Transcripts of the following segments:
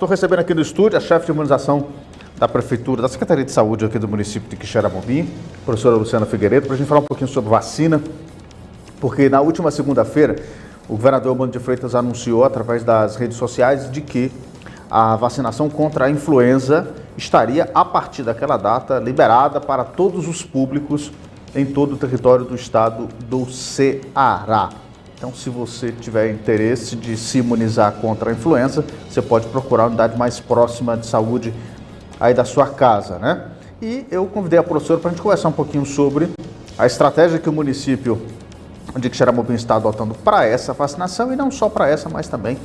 Estou recebendo aqui no estúdio a chefe de imunização da Prefeitura, da Secretaria de Saúde aqui do município de Quixeramobim, professora Luciana Figueiredo, para a gente falar um pouquinho sobre vacina, porque na última segunda-feira o governador Eumano de Freitas anunciou através das redes sociais de que a vacinação contra a influenza estaria, a partir daquela data, liberada para todos os públicos em todo o território do estado do Ceará. Então, se você tiver interesse de se imunizar contra a influenza, você pode procurar a unidade mais próxima de saúde aí da sua casa, né? E eu convidei a professora para a gente conversar um pouquinho sobre a estratégia que o município de Quixeramobim está adotando para essa vacinação, e não só para essa, mas também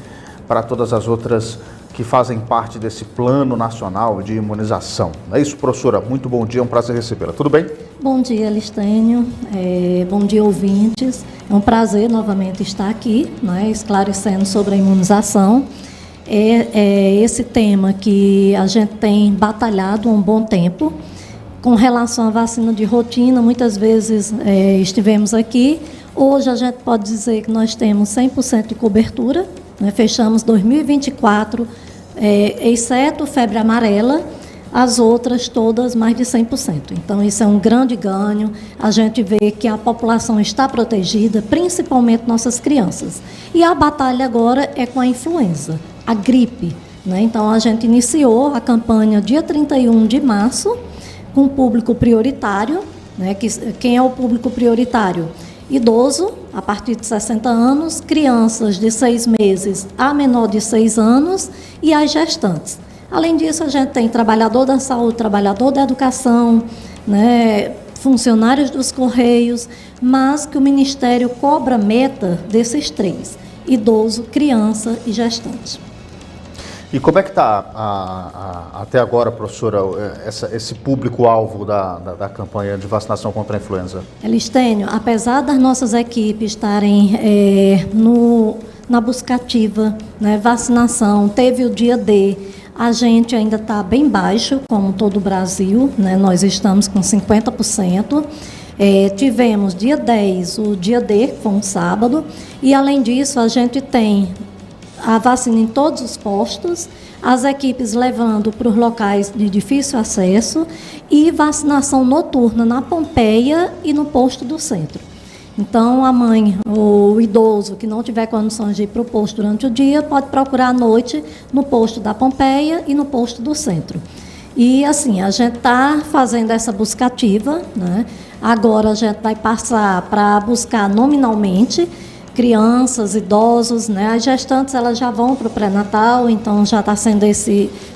para todas as outras que fazem parte desse plano nacional de imunização. É isso, professora? Muito bom dia, é um prazer recebê-la. Tudo bem? Bom dia, Listênio. Bom dia, ouvintes. É um prazer novamente estar aqui, né, esclarecendo sobre a imunização. Esse tema que a gente tem batalhado há um bom tempo. Com relação à vacina de rotina, muitas vezes estivemos aqui. Hoje a gente pode dizer que nós temos 100% de cobertura, né? Fechamos 2024, exceto febre amarela, as outras todas mais de 100%. Então, isso é um grande ganho. A gente vê que a população está protegida, principalmente nossas crianças. E a batalha agora é com a influenza, a gripe, né? Então, a gente iniciou a campanha dia 31 de março, com o público prioritário, né? Quem é o público prioritário? Idoso, a partir de 60 anos, crianças de 6 meses a menor de 6 anos e as gestantes. Além disso, a gente tem trabalhador da saúde, trabalhador da educação, né, funcionários dos Correios, mas que o Ministério cobra meta desses três: idoso, criança e gestante. E como é que está até agora, professora, esse público-alvo da campanha de vacinação contra a influenza? Listênio, apesar das nossas equipes estarem na buscativa, né, vacinação, teve o dia D, a gente ainda está bem baixo, como todo o Brasil, né, nós estamos com 50%. Tivemos dia 10, o dia D, que foi um sábado, e além disso a gente tem a vacina em todos os postos, as equipes levando para os locais de difícil acesso e vacinação noturna na Pompeia e no posto do centro. Então, a mãe ou o idoso que não tiver condições de ir para o posto durante o dia, pode procurar à noite no posto da Pompeia e no posto do centro. E, assim, a gente está fazendo essa busca ativa, né? Agora a gente vai passar para buscar nominalmente crianças, idosos, né? As gestantes, elas já vão para o pré-natal, então já está sendo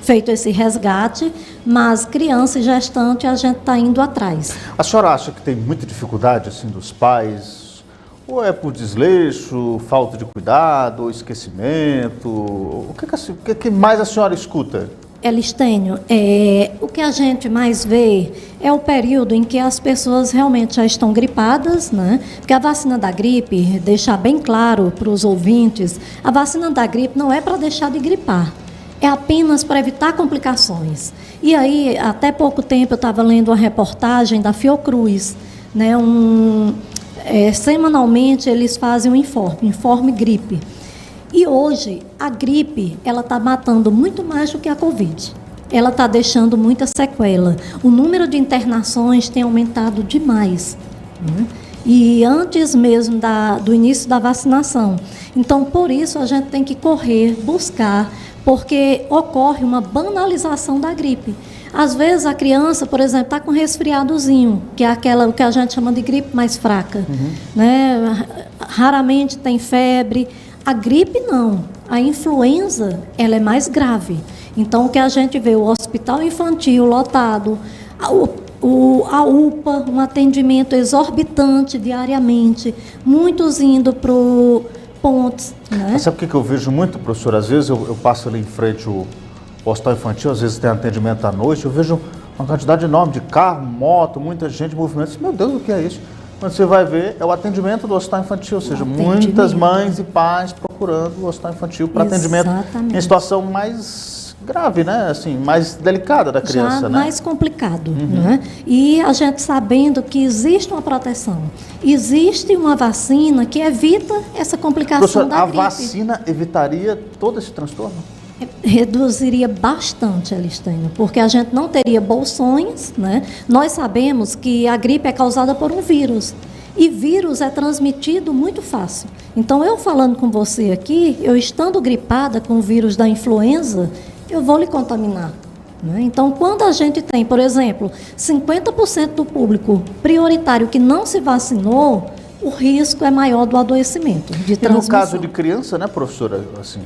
feito esse resgate, mas criança e gestante a gente está indo atrás. A senhora acha que tem muita dificuldade assim, dos pais? Ou é por desleixo, falta de cuidado, ou esquecimento? O que mais a senhora escuta? Listênio, o que a gente mais vê é o período em que as pessoas realmente já estão gripadas, né? Porque a vacina da gripe, deixar bem claro para os ouvintes, a vacina da gripe não é para deixar de gripar, é apenas para evitar complicações. E aí, até pouco tempo, eu estava lendo uma reportagem da Fiocruz, né? Semanalmente eles fazem um informe gripe. E hoje, a gripe, ela está matando muito mais do que a Covid. Ela está deixando muita sequela. O número de internações tem aumentado demais, né? E antes mesmo do início da vacinação. Então, por isso, a gente tem que correr, buscar, porque ocorre uma banalização da gripe. Às vezes, a criança, por exemplo, está com resfriadozinho, que é o que a gente chama de gripe mais fraca, né? Raramente tem febre. A gripe não, a influenza, ela é mais grave. Então, o que a gente vê, o hospital infantil lotado, a UPA, um atendimento exorbitante diariamente, muitos indo para o pontos, né? Mas sabe o que eu vejo muito, professor? Às vezes eu passo ali em frente ao hospital infantil, às vezes tem atendimento à noite, eu vejo uma quantidade enorme de carro, moto, muita gente, movimento. Meu Deus, o que é isso? Quando você vai ver, é o atendimento do hospital infantil, ou seja, muitas mães e pais procurando o hospital infantil para atendimento em situação mais grave, né? Assim, mais delicada da criança, já né? Mais complicado, né? E a gente sabendo que existe uma proteção, existe uma vacina que evita essa complicação da gripe. A vacina evitaria todo esse transtorno? Reduziria bastante, Elistênio, porque a gente não teria bolsões, né? Nós sabemos que a gripe é causada por um vírus, e vírus é transmitido muito fácil. Então, eu falando com você aqui, eu estando gripada com o vírus da influenza, eu vou lhe contaminar. Né? Então, quando a gente tem, por exemplo, 50% do público prioritário que não se vacinou, o risco é maior do adoecimento, de transmissão. E no caso de criança, né, professora, assim,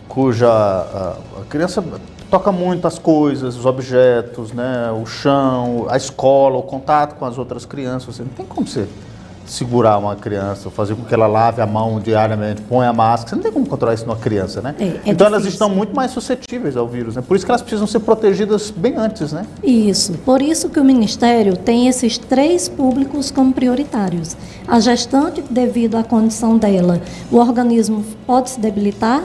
cuja a criança toca muito as coisas, os objetos, né, o chão, a escola, o contato com as outras crianças, não tem como você segurar uma criança, fazer com que ela lave a mão diariamente, ponha a máscara, você não tem como controlar isso numa criança, né? Então elas estão muito mais suscetíveis ao vírus, né? Por isso que elas precisam ser protegidas bem antes, né? Isso, por isso que o Ministério tem esses 3 públicos como prioritários. A gestante, devido à condição dela, o organismo pode se debilitar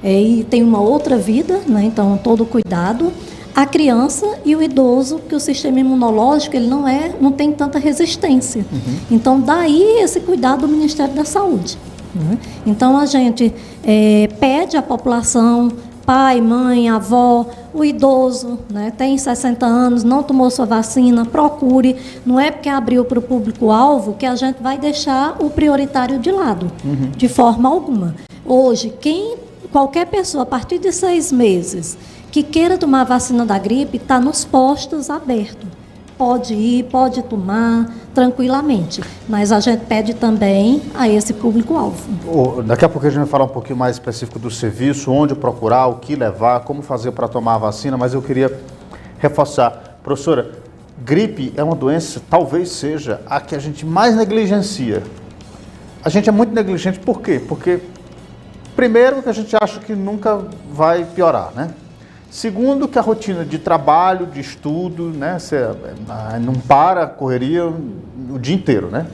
e tem uma outra vida, né? Então todo cuidado. A criança e o idoso, que o sistema imunológico ele não tem tanta resistência. Então, daí esse cuidado do Ministério da Saúde. Né? Então, a gente pede à população, pai, mãe, avó, o idoso, né, tem 60 anos, não tomou sua vacina, procure. Não é porque abriu para o público-alvo que a gente vai deixar o prioritário de lado, de forma alguma. Hoje, qualquer pessoa, a partir de 6 meses, que queira tomar a vacina da gripe, está nos postos abertos. Pode ir, pode tomar tranquilamente, mas a gente pede também a esse público-alvo. Daqui a pouco a gente vai falar um pouquinho mais específico do serviço, onde procurar, o que levar, como fazer para tomar a vacina, mas eu queria reforçar. Professora, gripe é uma doença, talvez seja a que a gente mais negligencia. A gente é muito negligente, por quê? Porque, primeiro, que a gente acha que nunca vai piorar, né? Segundo, que a rotina de trabalho, de estudo, né, você não para a correria o dia inteiro, né?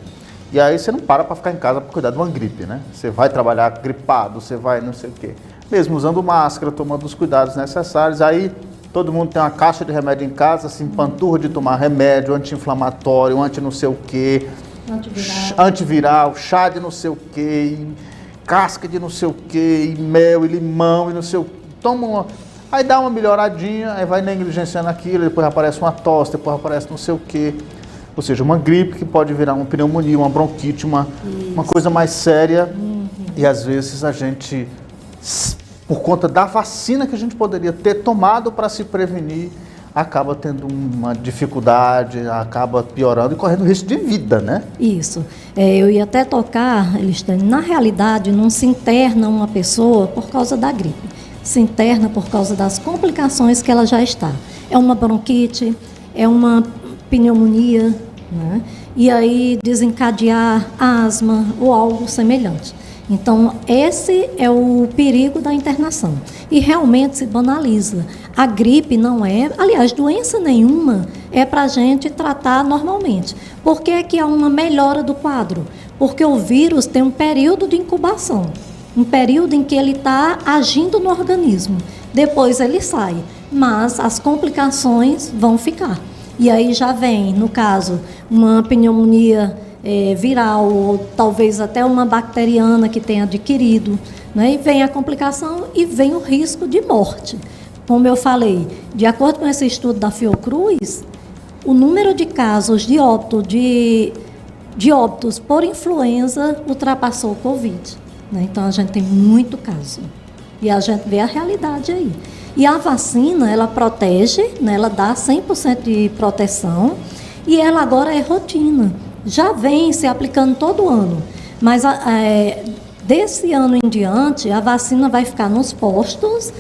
E aí você não para ficar em casa para cuidar de uma gripe, né? Você vai trabalhar gripado, você vai não sei o quê. Mesmo usando máscara, tomando os cuidados necessários, aí todo mundo tem uma caixa de remédio em casa, se empanturra de tomar remédio, anti-inflamatório, anti não sei o quê, antiviral, chá de não sei o quê, casca de não sei o quê, e mel, e limão, e não sei o quê. Toma uma... Aí dá uma melhoradinha, aí vai negligenciando aquilo, depois aparece uma tosse, depois aparece não sei o quê. Ou seja, uma gripe que pode virar uma pneumonia, uma bronquite, uma coisa mais séria. E às vezes a gente, por conta da vacina que a gente poderia ter tomado para se prevenir, acaba tendo uma dificuldade, acaba piorando e correndo risco de vida, né? Isso. Eu ia até tocar, Elistânia, na realidade não se interna uma pessoa por causa da gripe. Se interna por causa das complicações que ela já está. É uma bronquite, é uma pneumonia, né? E aí desencadear asma ou algo semelhante. Então, esse é o perigo da internação. E realmente se banaliza. A gripe não é, aliás, doença nenhuma é para a gente tratar normalmente. Por que é que há uma melhora do quadro? Porque o vírus tem um período de incubação. Um período em que ele está agindo no organismo. Depois ele sai, mas as complicações vão ficar. E aí já vem, no caso, uma pneumonia viral, ou talvez até uma bacteriana que tenha adquirido, né? E vem a complicação e vem o risco de morte. Como eu falei, de acordo com esse estudo da Fiocruz, o número de casos de óbito, de óbitos por influenza ultrapassou o Covid. Então, a gente tem muito caso. E a gente vê a realidade aí. E a vacina, ela protege, né? Ela dá 100% de proteção. E ela agora é rotina. Já vem se aplicando todo ano. Mas desse ano em diante, a vacina vai ficar nos postos.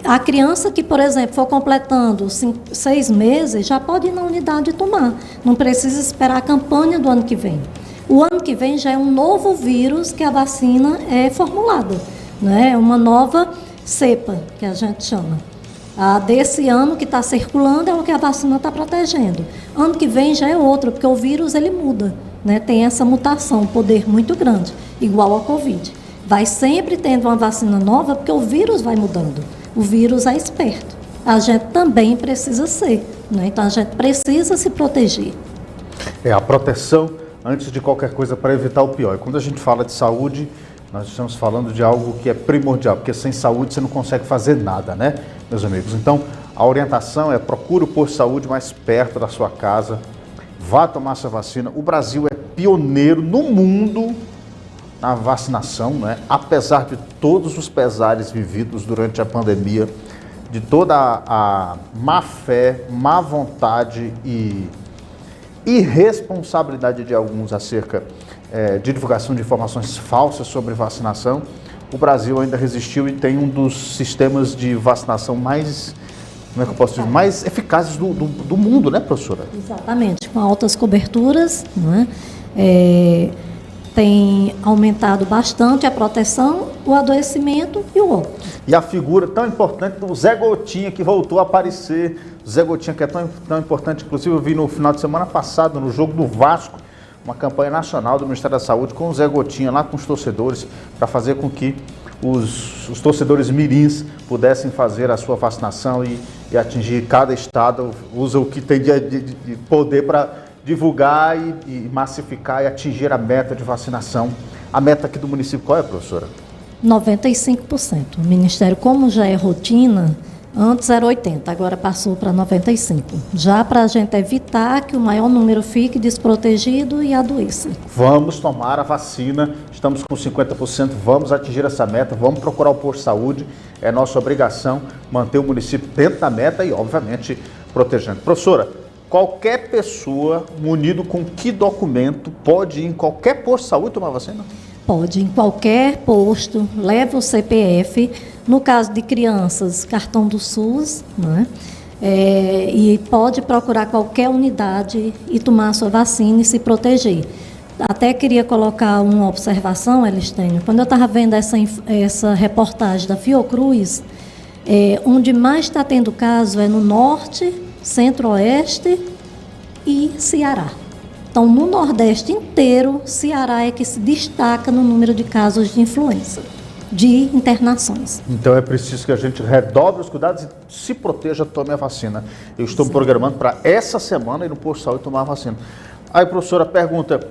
A criança que, por exemplo, for completando 6 meses, já pode ir na unidade tomar. Não precisa esperar a campanha do ano que vem. O ano que vem já é um novo vírus que a vacina é formulada, né? É uma nova cepa, que a gente chama. A desse ano que está circulando é o que a vacina está protegendo. Ano que vem já é outro, porque o vírus ele muda, né? Tem essa mutação, um poder muito grande, igual ao Covid. Vai sempre tendo uma vacina nova, porque o vírus vai mudando. O vírus é esperto. A gente também precisa ser, né? Então a gente precisa se proteger. A proteção antes de qualquer coisa para evitar o pior. E quando a gente fala de saúde, Nós estamos falando de algo que é primordial, porque sem saúde você não consegue fazer nada, né, meus amigos? Então, a orientação é procure o posto de saúde mais perto da sua casa, vá tomar essa vacina. O Brasil é pioneiro no mundo na vacinação, né? Apesar de todos os pesares vividos durante a pandemia, de toda a má fé, má vontade e irresponsabilidade de alguns acerca de divulgação de informações falsas sobre vacinação, o Brasil ainda resistiu e tem um dos sistemas de vacinação mais, como é que eu posso dizer, mais eficazes do mundo, né, professora? Exatamente, com altas coberturas, né? Tem aumentado bastante a proteção, o adoecimento e o óbito. E a figura tão importante do Zé Gotinha, que voltou a aparecer. O Zé Gotinha, que é tão importante, inclusive eu vi no final de semana passado, no jogo do Vasco, uma campanha nacional do Ministério da Saúde com o Zé Gotinha, lá com os torcedores, para fazer com que os torcedores mirins pudessem fazer a sua vacinação e atingir cada estado, usa o que tem de poder para divulgar e massificar e atingir a meta de vacinação. A meta aqui do município qual é, professora? 95%. O Ministério, como já é rotina, antes era 80%, agora passou para 95%. Já para a gente evitar que o maior número fique desprotegido e adoeça. Vamos tomar a vacina, estamos com 50%, vamos atingir essa meta, vamos procurar o posto de saúde, é nossa obrigação manter o município dentro da meta e, obviamente, protegendo. Professora, qualquer pessoa munido com que documento pode ir em qualquer posto de saúde tomar vacina? Pode, em qualquer posto, leva o CPF. No caso de crianças, cartão do SUS, né? E pode procurar qualquer unidade e tomar a sua vacina e se proteger. Até queria colocar uma observação, Elistênio. Quando eu estava vendo essa reportagem da Fiocruz, onde mais está tendo caso é no Norte, Centro-Oeste e Ceará. Então, no Nordeste inteiro, Ceará é que se destaca no número de casos de influenza, de internações. Então, é preciso que a gente redobre os cuidados e se proteja, tome a vacina. Eu estou me programando para essa semana ir no posto de saúde tomar a vacina. Aí, professora, pergunta,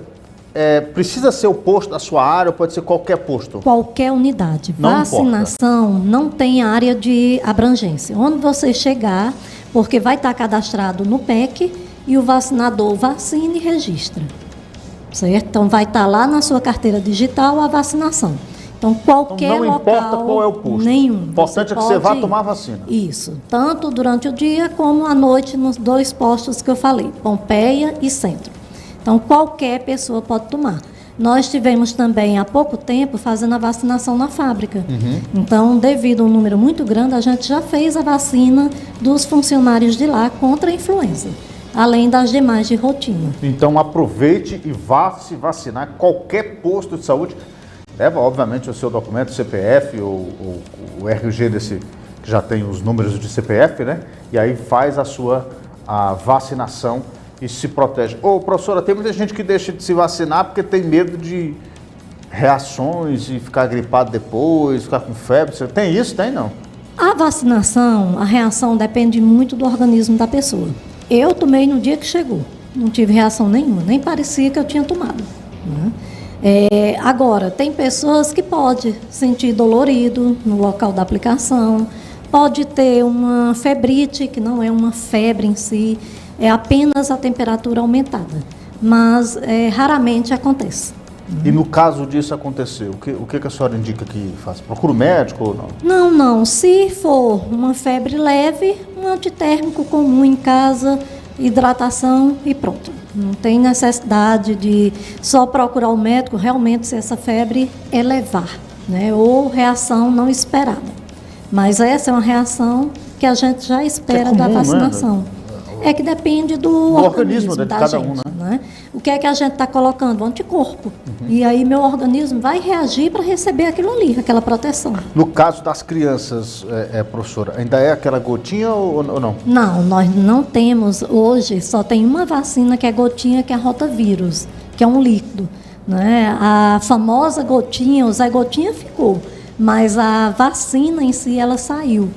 precisa ser o posto da sua área ou pode ser qualquer posto? Qualquer unidade. Não vacinação importa. Não tem área de abrangência. Onde você chegar, porque vai estar cadastrado no PEC, e o vacinador vacina e registra, certo? Então, vai estar lá na sua carteira digital a vacinação. Então, qualquer não local... Não importa qual é o posto. Nenhum. O importante é que você vá tomar a vacina. Isso. Tanto durante o dia como à noite nos 2 postos que eu falei, Pompeia e Centro. Então, qualquer pessoa pode tomar. Nós tivemos também, há pouco tempo, fazendo a vacinação na fábrica. Então, devido a um número muito grande, a gente já fez a vacina dos funcionários de lá contra a influenza, além das demais de rotina. Então, aproveite e vá se vacinar em qualquer posto de saúde. Leva, obviamente, o seu documento, o CPF ou o RG desse, que já tem os números de CPF, né? E aí faz a vacinação e se protege. Ô, professora, tem muita gente que deixa de se vacinar porque tem medo de reações e ficar gripado depois, ficar com febre. Você tem isso? Tem, não? A vacinação, a reação depende muito do organismo da pessoa. Eu tomei no dia que chegou, não tive reação nenhuma, nem parecia que eu tinha tomado, né? Agora, tem pessoas que podem sentir dolorido no local da aplicação, pode ter uma febrite, que não é uma febre em si, é apenas a temperatura aumentada, mas raramente acontece. E no caso disso acontecer, o que a senhora indica que faça? Procura o médico ou não? Não. Se for uma febre leve, um antitérmico comum em casa, hidratação e pronto. Não tem necessidade de só procurar o médico realmente se essa febre elevar, né? Ou reação não esperada. Mas essa é uma reação que a gente já espera comum, da vacinação. Né? É que depende do organismo de da cada gente, um, né? O que é que a gente está colocando? O anticorpo. E aí meu organismo vai reagir para receber aquilo ali, aquela proteção. No caso das crianças, professora, ainda é aquela gotinha ou não? Não, nós não temos hoje, só tem uma vacina que é gotinha, que é a rotavírus, que é um líquido, né? A famosa gotinha, o Zé Gotinha ficou, mas a vacina em si, ela saiu.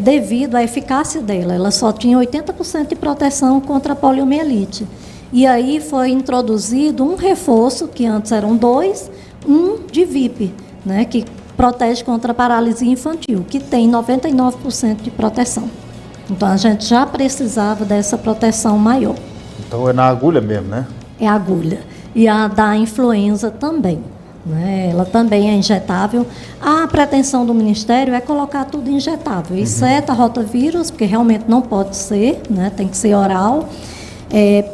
Devido à eficácia dela, ela só tinha 80% de proteção contra a poliomielite. E aí foi introduzido um reforço, que antes eram 2, um de VIP. né, que protege contra a paralisia infantil, que tem 99% de proteção. Então, a gente já precisava dessa proteção maior. Então, é na agulha mesmo, né? É a agulha. E a da influenza também, né? Ela também é injetável. A pretensão do Ministério é colocar tudo injetável, exceto a rotavírus, porque realmente não pode ser, né? Tem que ser oral,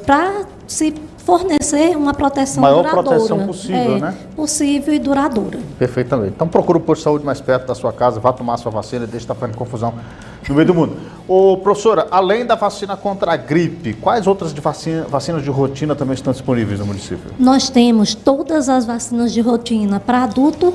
para se fornecer uma proteção maior duradoura. Proteção possível, né? Possível e duradoura. Perfeitamente. Então procura o posto de saúde mais perto da sua casa, vá tomar a sua vacina e deixe de estar fazendo confusão no meio do mundo. Ô, professora, além da vacina contra a gripe, quais outras vacinas de rotina também estão disponíveis no município? Nós temos todas as vacinas de rotina para adulto,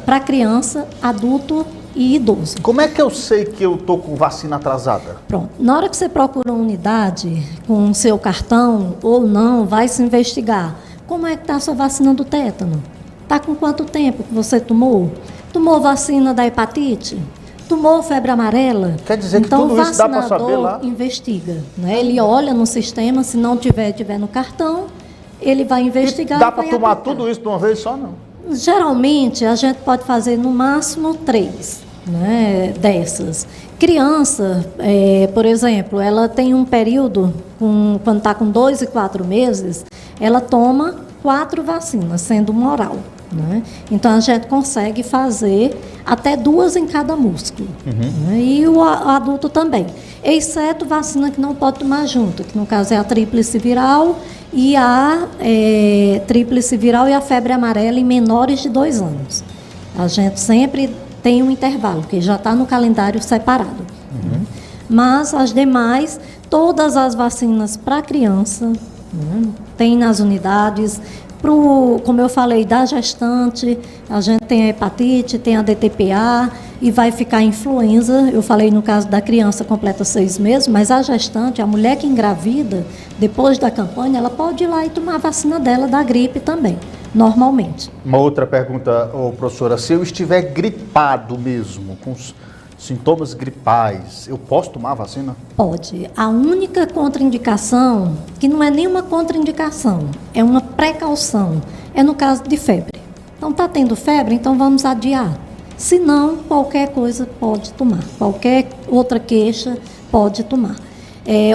para criança, adulto e idoso. Como é que eu sei que eu estou com vacina atrasada? Pronto. Na hora que você procura uma unidade com o seu cartão ou não, vai se investigar. Como é que está a sua vacina do tétano? Está com quanto tempo que você tomou? Tomou vacina da hepatite? Tomou febre amarela? Quer dizer que então, tudo isso dá para saber lá? O vacinador investiga, né? Ele olha no sistema, se não tiver no cartão, ele vai investigar. E dá para tomar tudo isso de uma vez só, não? Geralmente, a gente pode fazer no máximo 3, né, dessas. Criança, por exemplo, ela tem um período, quando está com 2 e 4 meses, ela toma 4 vacinas, sendo uma oral. Né? Então, a gente consegue fazer até 2 em cada músculo. Né? E o adulto também. Exceto vacina que não pode tomar junto, que no caso é a tríplice viral e a tríplice viral e a febre amarela em menores de 2 anos. A gente sempre tem um intervalo, que já está no calendário separado. Né? Mas as demais, todas as vacinas para criança, né? Tem nas unidades. Como eu falei, da gestante, a gente tem a hepatite, tem a DTPA e vai ficar influenza. Eu falei no caso da criança completa 6 meses, mas a gestante, a mulher que engravida, depois da campanha, ela pode ir lá e tomar a vacina dela da gripe também, normalmente. Uma outra pergunta, professora, se eu estiver gripado mesmo, com sintomas gripais, eu posso tomar a vacina? Pode. A única contraindicação, que não é nenhuma contraindicação, é uma precaução, é no caso de febre. Então, está tendo febre, então vamos adiar. Se não, qualquer coisa pode tomar, qualquer outra queixa pode tomar.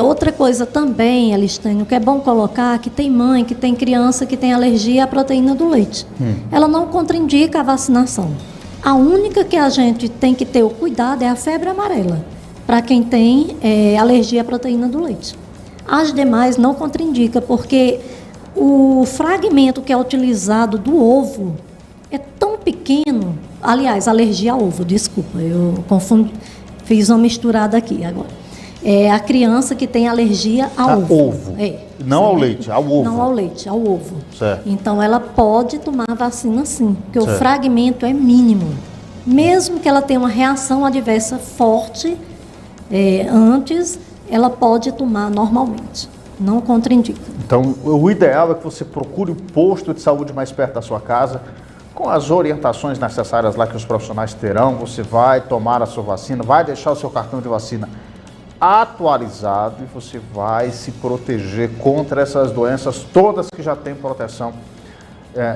Outra coisa também, Alistênio, que é bom colocar, que tem mãe, que tem criança que tem alergia à proteína do leite. Ela não contraindica a vacinação. A única que a gente tem que ter o cuidado é a febre amarela, para quem tem alergia à proteína do leite. As demais não contraindica, porque o fragmento que é utilizado do ovo é tão pequeno. Aliás, alergia ao ovo, desculpa, eu confundi, fiz uma misturada aqui agora. É a criança que tem alergia ao ovo. Não ao leite, ao ovo. Não ao leite, ao ovo. Certo. Então, ela pode tomar a vacina sim, porque certo. O fragmento é mínimo. Mesmo que ela tenha uma reação adversa forte antes, ela pode tomar normalmente. Não contraindica. Então, o ideal é que você procure o posto de saúde mais perto da sua casa, com as orientações necessárias lá que os profissionais terão. Você vai tomar a sua vacina, vai deixar o seu cartão de vacina atualizado e você vai se proteger contra essas doenças todas que já têm proteção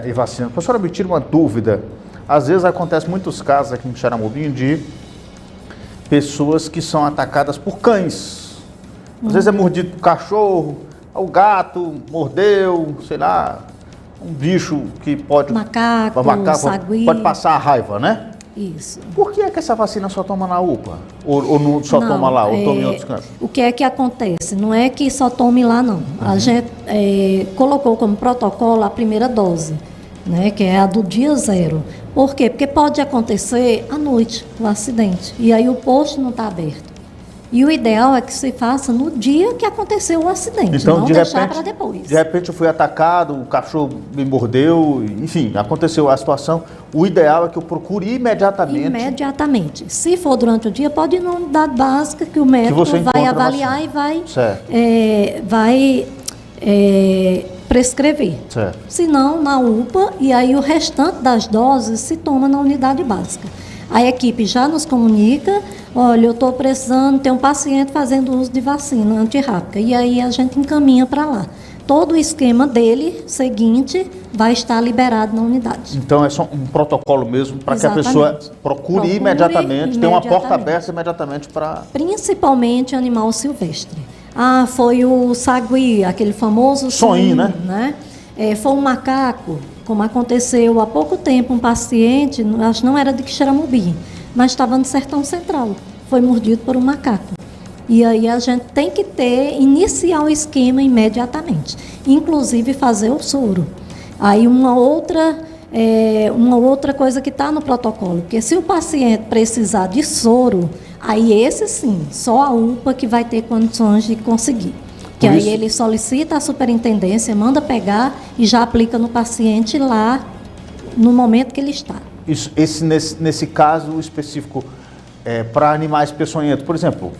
e vacina. Professora, me tira uma dúvida. Às vezes acontece muitos casos aqui em Xaramubim de pessoas que são atacadas por cães. Às vezes é mordido por cachorro, o gato mordeu, sei lá, um bicho que pode... Macaco, sagui. Pode passar a raiva, né? Isso. Por que é que essa vacina só toma na UPA? Ou não só toma lá, ou toma em outros cantos? O que é que acontece? Não é que só tome lá, não. A gente colocou como protocolo a primeira dose, né, que é a do dia 0. Por quê? Porque pode acontecer à noite o acidente, e aí o posto não está aberto. E o ideal é que se faça no dia que aconteceu o acidente, então, não deixar para depois. De repente eu fui atacado, o cachorro me mordeu, enfim, aconteceu a situação. O ideal é que eu procure imediatamente. Imediatamente. Se for durante o dia, pode ir numa unidade básica que o médico vai avaliar e vai prescrever. Certo. Se não, na UPA, e aí o restante das doses se toma na unidade básica. A equipe já nos comunica, olha, eu estou precisando, tem um paciente fazendo uso de vacina antirrábica, e aí a gente encaminha para lá, todo o esquema dele seguinte vai estar liberado na unidade. Então é só um protocolo mesmo para que a pessoa procure imediatamente, tenha uma porta aberta imediatamente para... Principalmente animal silvestre. Foi o sagui, aquele famoso soninho, né? Foi um macaco, como aconteceu há pouco tempo, um paciente, acho que não era de Quixeramobim, mas estava no Sertão Central, foi mordido por um macaco. E aí a gente tem que iniciar o esquema imediatamente, inclusive fazer o soro. Aí uma outra coisa que está no protocolo, porque se o paciente precisar de soro, aí esse sim, só a UPA que vai ter condições de conseguir. Que aí ele solicita a superintendência, manda pegar e já aplica no paciente lá no momento que ele está. Nesse caso específico, para animais peçonhentos, por exemplo,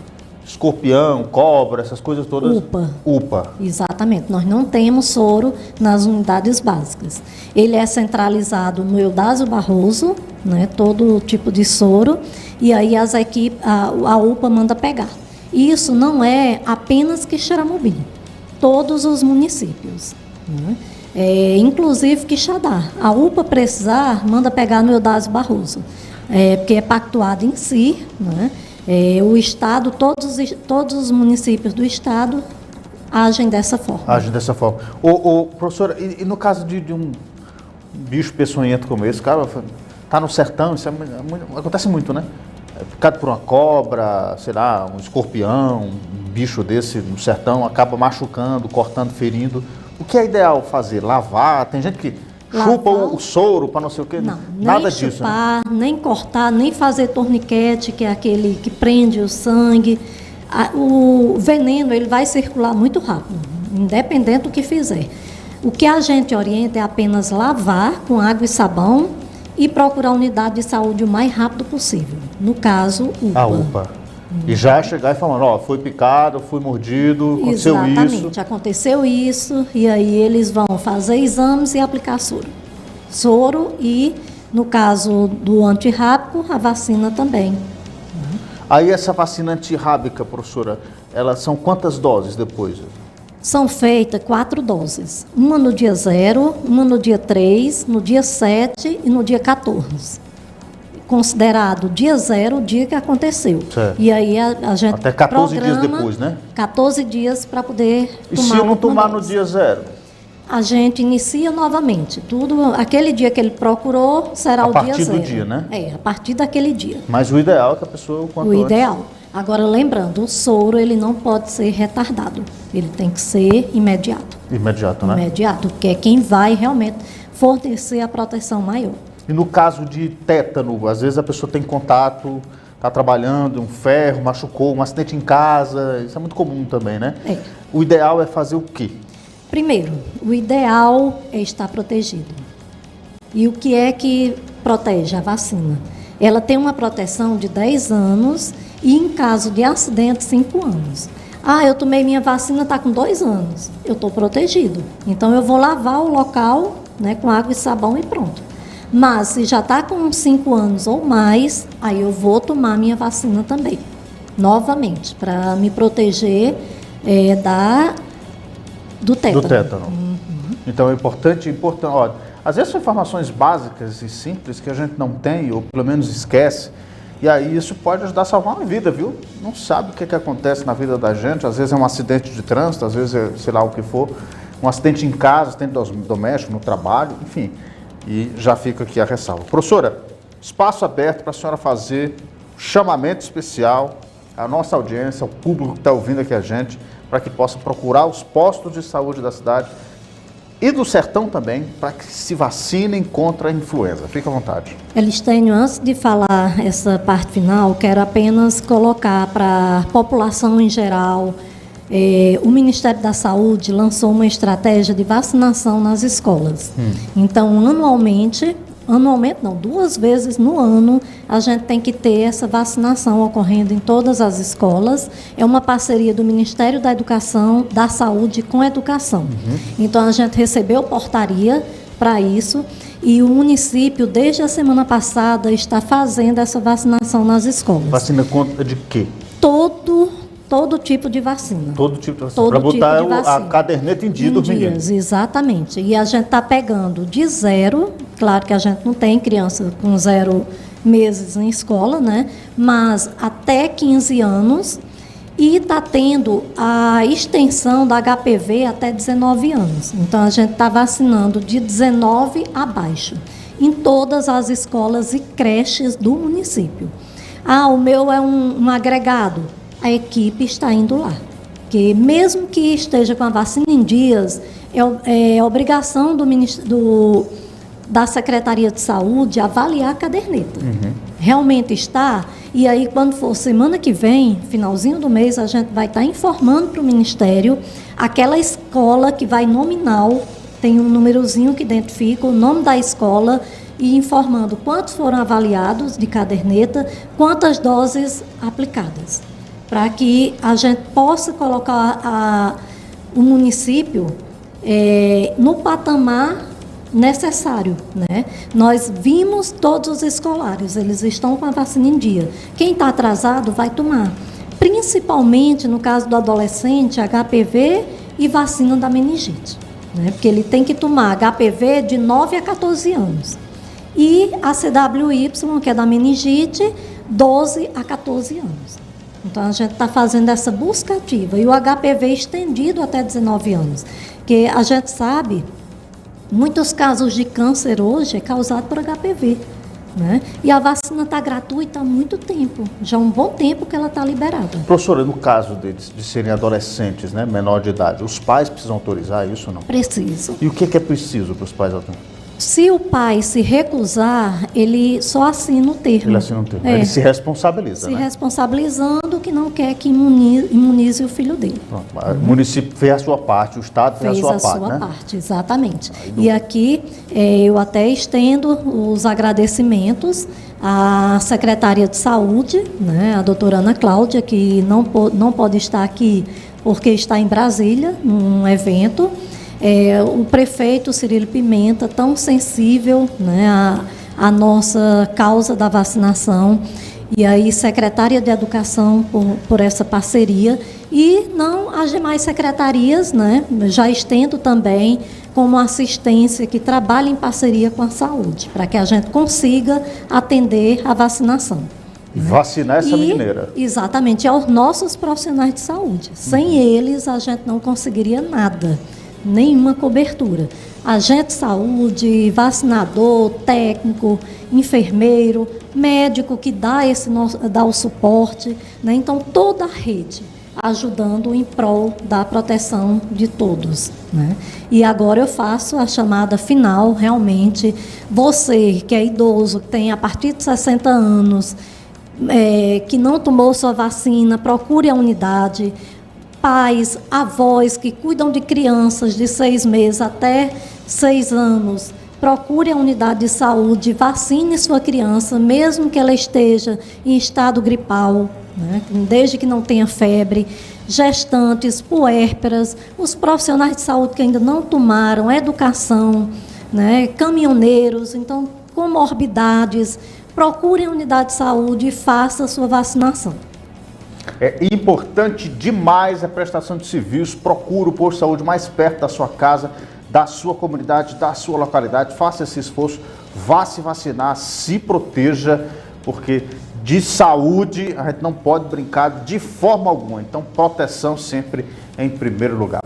escorpião, cobra, essas coisas todas. UPA. Exatamente. Nós não temos soro nas unidades básicas. Ele é centralizado no Eudásio Barroso, né, todo tipo de soro, e aí a UPA manda pegar. Isso não é apenas Quixeramobim, todos os municípios, né? Inclusive Quixadá. A UPA precisar, manda pegar no Eudásio Barroso, porque é pactuado em si, né? O Estado, todos os municípios do Estado agem dessa forma. Professora, e no caso de um bicho peçonhento como esse, cara, está no sertão, isso acontece muito, né? Picado por uma cobra, sei lá, um escorpião, um bicho desse no sertão, acaba machucando, cortando, ferindo. O que é ideal fazer? Lavar? Tem gente que chupa o soro para não sei o quê. Não, nada nem disso. Chupar, né? Nem cortar, nem fazer torniquete, que é aquele que prende o sangue. O veneno ele vai circular muito rápido, independente do que fizer. O que a gente orienta é apenas lavar com água e sabão e procurar a unidade de saúde o mais rápido possível. No caso, UPA. A UPA. E já chegar e falando, foi picado, fui mordido, aconteceu isso. Exatamente, aconteceu isso, e aí eles vão fazer exames e aplicar soro. Soro e, no caso do antirrábico, a vacina também. Aí essa vacina antirrábica, professora, elas são quantas doses depois? São feitas 4 doses. Uma no dia 0, uma no dia 3, no dia 7 e no dia 14. Considerado dia 0 o dia que aconteceu. Certo. E aí a gente até 14 dias depois, né? 14 dias para poder tomar. E se eu não tomar no dia 0? A gente inicia novamente. Aquele dia que ele procurou será o dia 0. A partir do dia, né? A partir daquele dia. Mas o ideal é que a pessoa O ideal. Agora, lembrando, o soro ele não pode ser retardado. Ele tem que ser imediato. Imediato, né? Imediato, porque é quem vai realmente fornecer a proteção maior. E no caso de tétano, às vezes a pessoa tem contato, está trabalhando, um ferro, machucou, um acidente em casa, isso é muito comum também, né? O ideal é fazer o quê? Primeiro, o ideal é estar protegido. E o que é que protege a vacina? Ela tem uma proteção de 10 anos e, em caso de acidente, 5 anos. Eu tomei minha vacina, está com 2 anos. Eu estou protegido. Então, eu vou lavar o local, né, com água e sabão e pronto. Mas, se já está com 5 anos ou mais, aí eu vou tomar minha vacina também. Novamente, para me proteger do tétano. Do tétano. Então, é importante, ó, às vezes são informações básicas e simples que a gente não tem, ou pelo menos esquece, e aí isso pode ajudar a salvar uma vida, viu? Não sabe o que acontece na vida da gente, às vezes é um acidente de trânsito, às vezes é, sei lá o que for, um acidente em casa, acidente doméstico, no trabalho, enfim, e já fica aqui a ressalva. Professora, espaço aberto para a senhora fazer um chamamento especial à nossa audiência, ao público que está ouvindo aqui a gente, para que possa procurar os postos de saúde da cidade e do sertão também, para que se vacinem contra a influenza. Fique à vontade. Elistênio, antes de falar essa parte final, quero apenas colocar para a população em geral, o Ministério da Saúde lançou uma estratégia de vacinação nas escolas. Então, anualmente não, 2 vezes no ano, a gente tem que ter essa vacinação ocorrendo em todas as escolas. É uma parceria do Ministério da Educação, da Saúde com a Educação. Então, a gente recebeu portaria para isso e o município, desde a semana passada, está fazendo essa vacinação nas escolas. Vacina contra de quê? todo tipo de vacina. Todo tipo de vacina. Todo Para botar tipo de a vacina. caderneta em dia dos meninos. Exatamente. E a gente está pegando de 0, claro que a gente não tem criança com 0 meses em escola, né? Mas até 15 anos, e está tendo a extensão da HPV até 19 anos. Então, a gente está vacinando de 19 abaixo, em todas as escolas e creches do município. O meu é um agregado. A equipe está indo lá. Porque mesmo que esteja com a vacina em dias, é obrigação da Secretaria de Saúde avaliar a caderneta. Realmente está, e aí quando for semana que vem, finalzinho do mês, a gente vai estar informando para o Ministério aquela escola que vai nominal, tem um númerozinho que identifica o nome da escola e informando quantos foram avaliados de caderneta, quantas doses aplicadas, para que a gente possa colocar o município no patamar necessário, né? Nós vimos todos os escolares, eles estão com a vacina em dia. Quem está atrasado vai tomar, principalmente no caso do adolescente, HPV e vacina da meningite, né? Porque ele tem que tomar HPV de 9 a 14 anos e a CWY, que é da meningite, 12 a 14 anos. Então, a gente está fazendo essa busca ativa. E o HPV estendido até 19 anos. Porque a gente sabe, muitos casos de câncer hoje é causado por HPV, né? E a vacina está gratuita há muito tempo. Já há um bom tempo que ela está liberada. Professora, no caso deles, de serem adolescentes, né, menor de idade, os pais precisam autorizar isso ou não? Preciso. E o que é preciso para os pais autorizarem? Se o pai se recusar, ele só assina o termo. Ele assina um termo. Ele se responsabiliza, Se né? responsabilizando que não quer que imunize o filho dele. Pronto. O município fez a sua parte, o Estado fez a sua parte, né? Parte, exatamente. E aqui eu até estendo os agradecimentos à Secretaria de Saúde, né, a doutora Ana Cláudia, que não pode estar aqui porque está em Brasília, num evento. O prefeito Cirilo Pimenta, tão sensível, né, à nossa causa da vacinação, e aí secretária de Educação por essa parceria, e não as demais secretarias, né, já estendo também como assistência que trabalha em parceria com a saúde, para que a gente consiga atender a vacinação. E vacinar essa menineira. Exatamente, aos nossos profissionais de saúde. Sem eles, a gente não conseguiria nada. Nenhuma cobertura. Agente de saúde, vacinador, técnico, enfermeiro, médico que dá o suporte, né? Então, toda a rede ajudando em prol da proteção de todos, né? E agora eu faço a chamada final, realmente, você que é idoso, que tem a partir de 60 anos, que não tomou sua vacina, procure a unidade. Pais, avós que cuidam de crianças de 6 meses até 6 anos, procure a unidade de saúde, vacine sua criança, mesmo que ela esteja em estado gripal, né? Desde que não tenha febre, gestantes, puérperas, os profissionais de saúde que ainda não tomaram, educação, né? Caminhoneiros, então, comorbidades, procure a unidade de saúde e faça a sua vacinação. É importante demais a prestação de serviços. Procure o posto de saúde mais perto da sua casa, da sua comunidade, da sua localidade. Faça esse esforço, vá se vacinar, se proteja, porque de saúde a gente não pode brincar de forma alguma. Então, proteção sempre em primeiro lugar.